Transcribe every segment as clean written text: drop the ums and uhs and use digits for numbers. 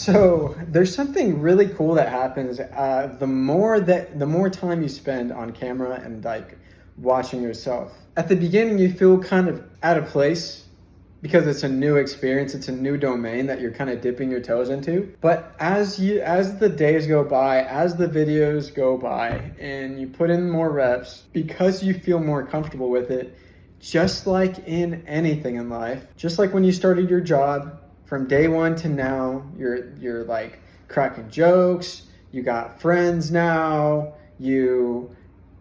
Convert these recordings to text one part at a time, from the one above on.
So there's something really cool that happens. The more time you spend on camera and like watching yourself. At the beginning, you feel kind of out of place because it's a new experience. It's a new domain that you're kind of dipping your toes into. But as the days go by, as the videos go by, and you put in more reps, because you feel more comfortable with it, just like in anything in life, just like when you started your job. From day one to now, you're like cracking jokes, you got friends now, you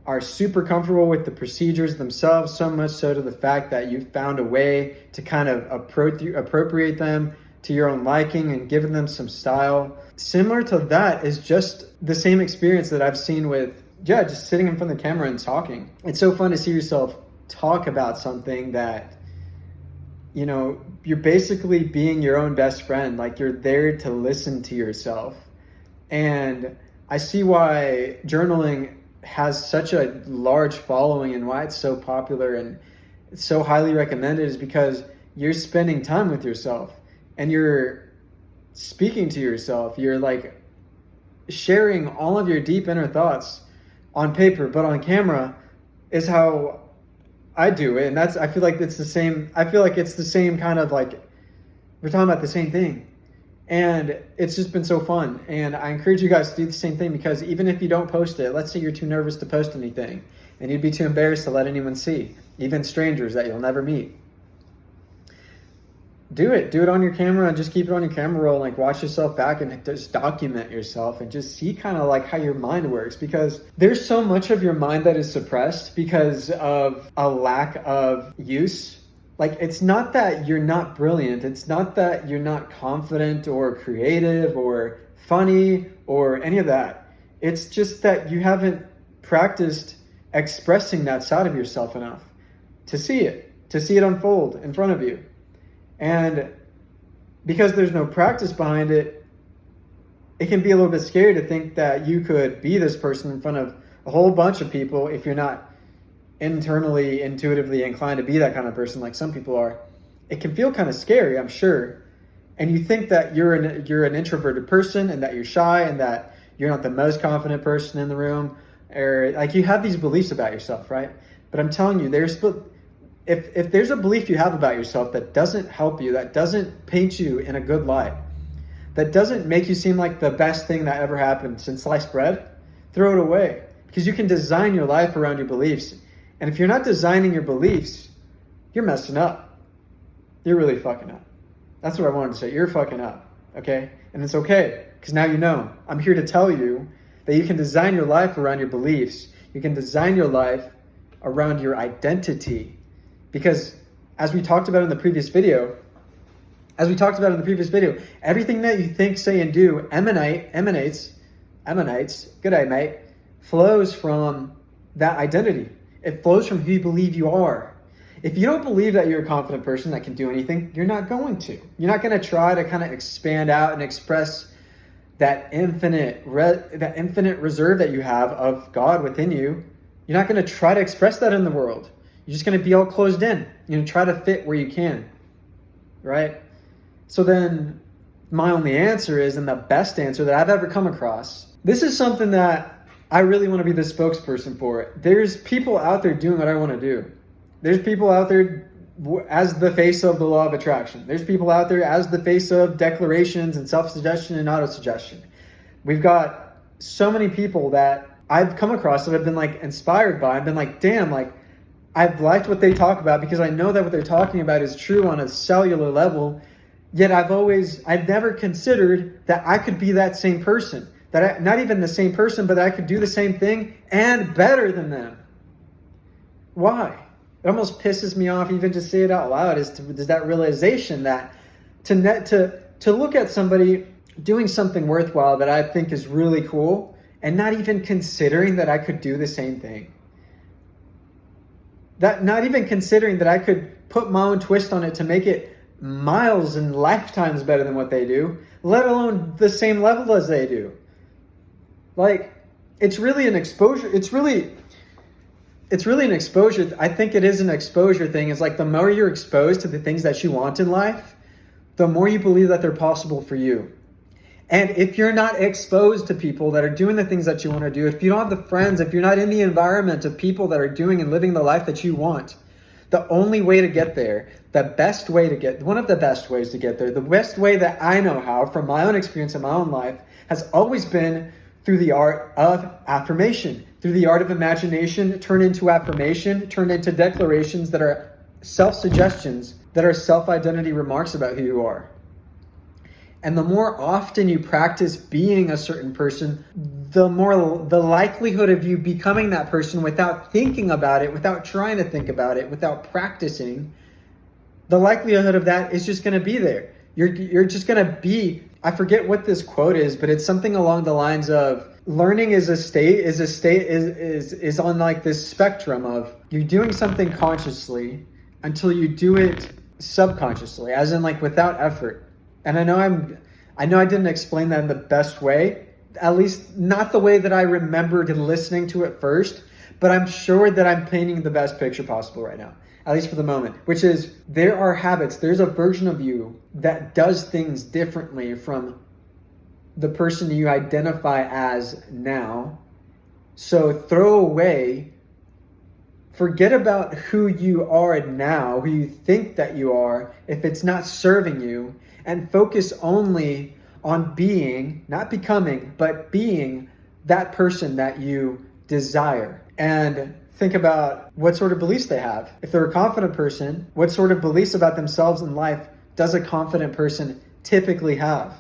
are super comfortable with the procedures themselves, so much so to the fact that you found a way to kind of appropriate them to your own liking and giving them some style. Similar to that is just the same experience that I've seen with, just sitting in front of the camera and talking. It's so fun to see yourself talk about something that, you're basically being your own best friend. Like, you're there to listen to yourself. And I see why journaling has such a large following and why it's so popular and it's so highly recommended is because you're spending time with yourself and you're speaking to yourself. You're like sharing all of your deep inner thoughts on paper, but on camera is how I do it. And I feel like it's the same kind of like, we're talking about the same thing. And it's just been so fun. And I encourage you guys to do the same thing, because even if you don't post it, let's say you're too nervous to post anything and you'd be too embarrassed to let anyone see, even strangers that you'll never meet. Do it on your camera and just keep it on your camera roll. Like, watch yourself back and just document yourself and just see kind of like how your mind works, because there's so much of your mind that is suppressed because of a lack of use. Like, it's not that you're not brilliant. It's not that you're not confident or creative or funny or any of that. It's just that you haven't practiced expressing that side of yourself enough to see it unfold in front of you. And because there's no practice behind it, it can be a little bit scary to think that you could be this person in front of a whole bunch of people if you're not internally, intuitively inclined to be that kind of person like some people are. It can feel kind of scary, I'm sure. And you think that you're an introverted person and that you're shy and that you're not the most confident person in the room, or like you have these beliefs about yourself, right? But I'm telling you, if there's a belief you have about yourself that doesn't help you, that doesn't paint you in a good light, that doesn't make you seem like the best thing that ever happened since sliced bread, throw it away. Because you can design your life around your beliefs. And if you're not designing your beliefs, you're messing up. You're really fucking up. That's what I wanted to say. You're fucking up, okay? And it's okay, because now you know. I'm here to tell you that you can design your life around your beliefs. You can design your life around your identity. Because as we talked about in the previous video, everything that you think, say, and do emanates, good day, mate, flows from that identity. It flows from who you believe you are. If you don't believe that you're a confident person that can do anything, you're not going to. You're not going to try to kind of expand out and express that infinite reserve that you have of God within you. You're not going to try to express that in the world. You're just going to be all closed in. You're going to try to fit where you can, right? So then my only answer is, and the best answer that I've ever come across, this is something that I really want to be the spokesperson for. There's people out there doing what I want to do. There's people out there as the face of the law of attraction. There's people out there as the face of declarations and self-suggestion and auto-suggestion. We've got so many people that I've come across that I've been like inspired by. I've been like, damn, like, I've liked what they talk about because I know that what they're talking about is true on a cellular level. Yet I've never considered that I could be that same person. Not even the same person, but I could do the same thing and better than them. Why? It almost pisses me off even to say it out loud is that realization that to look at somebody doing something worthwhile that I think is really cool and not even considering that I could do the same thing. That not even considering that I could put my own twist on it to make it miles and lifetimes better than what they do, let alone the same level as they do. Like, it's really an exposure. It's really an exposure. I think it is an exposure thing. It's like the more you're exposed to the things that you want in life, the more you believe that they're possible for you. And if you're not exposed to people that are doing the things that you want to do, if you don't have the friends, if you're not in the environment of people that are doing and living the life that you want, the only way to get there, one of the best ways to get there, the best way that I know how from my own experience in my own life has always been through the art of affirmation, through the art of imagination, turned into affirmation, turned into declarations that are self-suggestions, that are self-identity remarks about who you are. And the more often you practice being a certain person, the more the likelihood of you becoming that person without thinking about it, without trying to think about it, without practicing, the likelihood of that is just going to be there. You're just going to be, I forget what this quote is, but it's something along the lines of learning is on like this spectrum of you're doing something consciously until you do it subconsciously, as in like without effort. And I know I didn't explain that in the best way, at least not the way that I remembered listening to it first, but I'm sure that I'm painting the best picture possible right now, at least for the moment, which is there are habits, there's a version of you that does things differently from the person you identify as now. So forget about who you are now, who you think that you are, if it's not serving you, and focus only on being, not becoming, but being that person that you desire. And think about what sort of beliefs they have. If they're a confident person, what sort of beliefs about themselves in life does a confident person typically have?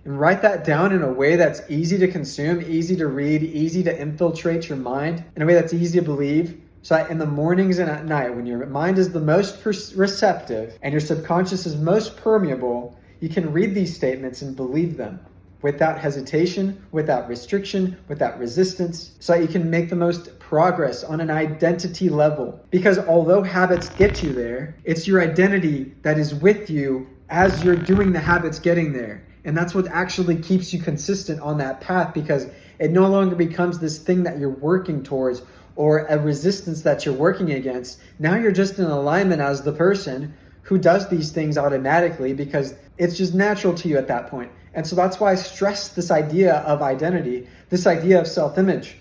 And write that down in a way that's easy to consume, easy to read, easy to infiltrate your mind, in a way that's easy to believe. So that in the mornings and at night, when your mind is the most receptive and your subconscious is most permeable, you can read these statements and believe them without hesitation, without restriction, without resistance, so that you can make the most progress on an identity level. Because although habits get you there, it's your identity that is with you as you're doing the habits getting there. And that's what actually keeps you consistent on that path, because it no longer becomes this thing that you're working towards or a resistance that you're working against. Now you're just in alignment as the person who does these things automatically because it's just natural to you at that point. And so that's why I stress this idea of identity, this idea of self-image.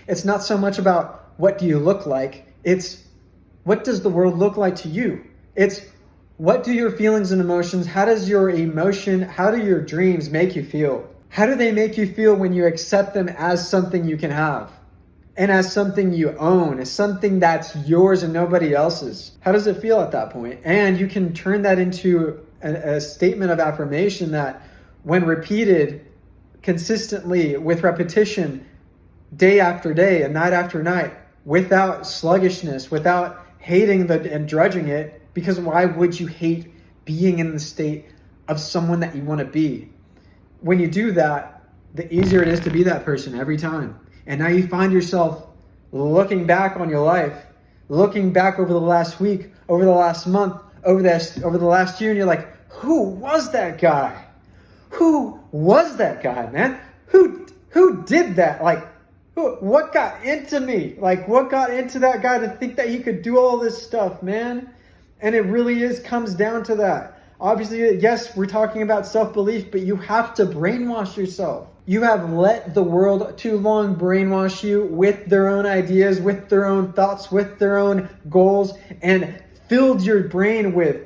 It's not so much about what do you look like, it's what does the world look like to you? It's what do your feelings and emotions, how do your dreams make you feel? How do they make you feel when you accept them as something you can have? And as something you own, as something that's yours and nobody else's? How does it feel at that point? And you can turn that into a statement of affirmation that when repeated consistently with repetition, day after day and night after night, without sluggishness, without hating and drudging it, because why would you hate being in the state of someone that you want to be? When you do that, the easier it is to be that person every time. And now you find yourself looking back on your life, looking back over the last week, over the last month, over the last year, and you're like, who was that guy? Who was that guy, man? Who did that? Like, what got into me? Like, what got into that guy to think that he could do all this stuff, man? And it really comes down to that. Obviously, yes, we're talking about self-belief, but you have to brainwash yourself. You have let the world too long brainwash you with their own ideas, with their own thoughts, with their own goals, and filled your brain with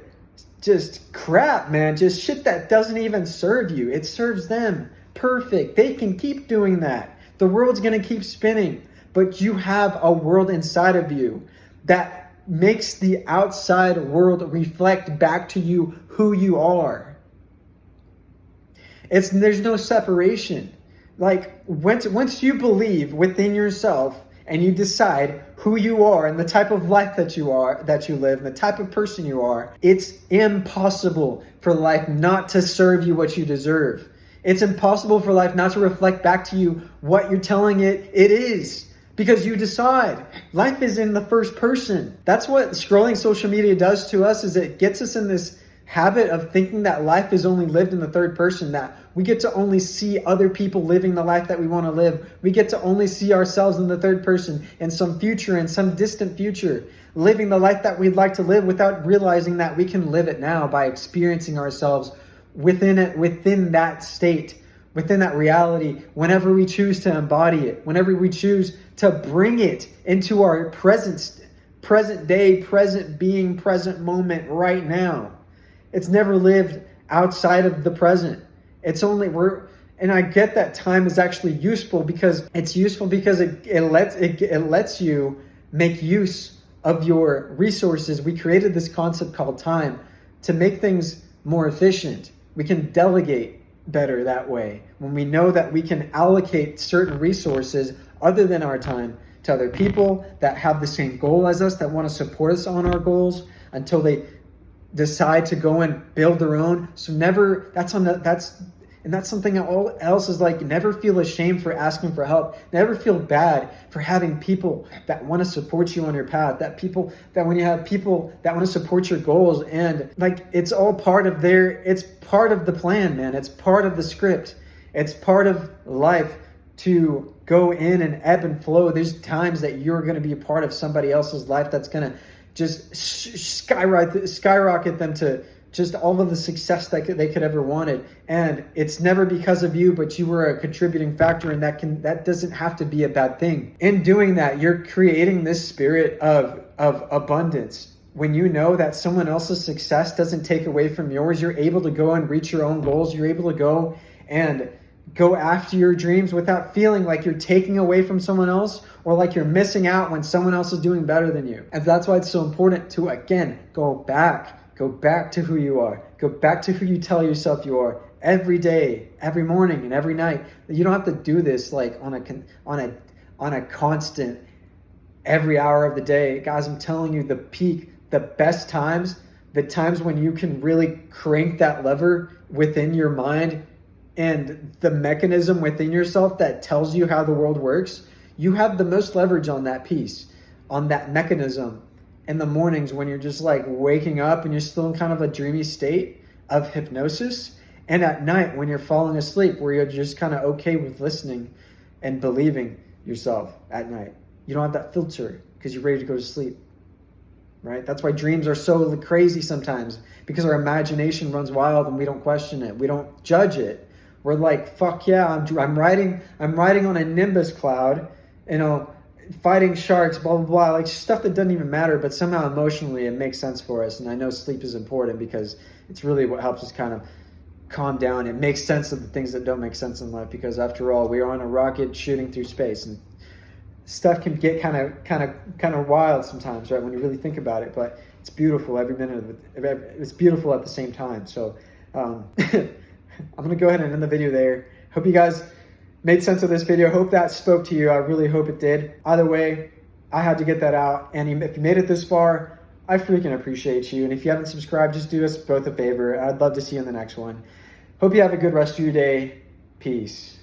just crap, man. Just shit that doesn't even serve you. It serves them. Perfect. They can keep doing that. The world's going to keep spinning, but you have a world inside of you that makes the outside world reflect back to you who you are. There's no separation. Like once you believe within yourself and you decide who you are and the type of life that you live, and the type of person you are, it's impossible for life not to serve you what you deserve. It's impossible for life not to reflect back to you what you're telling it is. Because you decide. Life is in the first person. That's what scrolling social media does to us, is it gets us in this habit of thinking that life is only lived in the third person, that we get to only see other people living the life that we want to live. We get to only see ourselves in the third person in some future, in some distant future, living the life that we'd like to live without realizing that we can live it now by experiencing ourselves within it, within that state, within that reality, whenever we choose to embody it, whenever we choose to bring it into our present day, present being, present moment right now. It's never lived outside of the present. It's only and I get that time is actually useful because it lets you make use of your resources. We created this concept called time to make things more efficient. We can delegate better that way when we know that we can allocate certain resources other than our time to other people that have the same goal as us, that want to support us on our goals until they decide to go and build their own. So that's something else is like, never feel ashamed for asking for help. Never feel bad for having people that want to support you on your path. When you have people that want to support your goals, and like, it's all part of it's part of the plan, man. It's part of the script. It's part of life to go in and ebb and flow. There's times that you're going to be a part of somebody else's life that's going to just skyrocket them to just all of the success that they could ever wanted. And it's never because of you, but you were a contributing factor, and that doesn't have to be a bad thing. In doing that, you're creating this spirit of abundance. When you know that someone else's success doesn't take away from yours, you're able to go and reach your own goals. You're able to go and go after your dreams without feeling like you're taking away from someone else or like you're missing out when someone else is doing better than you. And that's why it's so important to, again, go back to who you are. Go back to who you tell yourself you are every day, every morning, and every night. You don't have to do this like on a constant every hour of the day. Guys, I'm telling you, the best times, the times when you can really crank that lever within your mind and the mechanism within yourself that tells you how the world works, you have the most leverage on that piece, on that mechanism in the mornings when you're just like waking up and you're still in kind of a dreamy state of hypnosis, and at night when you're falling asleep where you're just kind of okay with listening and believing yourself at night. You don't have that filter because you're ready to go to sleep, right? That's why dreams are so crazy sometimes, because our imagination runs wild and we don't question it. We don't judge it. We're like, fuck yeah, I'm riding on a nimbus cloud, fighting sharks, blah, blah, blah, like stuff that doesn't even matter, but somehow emotionally it makes sense for us. And I know sleep is important because it's really what helps us kind of calm down. It makes sense of the things that don't make sense in life, because after all, we are on a rocket shooting through space, and stuff can get kind of wild sometimes, right, when you really think about it. But it's beautiful every minute of it. It's beautiful at the same time. So I'm going to go ahead and end the video there. Hope you guys made sense of this video. Hope that spoke to you. I really hope it did. Either way, I had to get that out. And if you made it this far, I freaking appreciate you. And if you haven't subscribed, just do us both a favor. I'd love to see you in the next one. Hope you have a good rest of your day. Peace.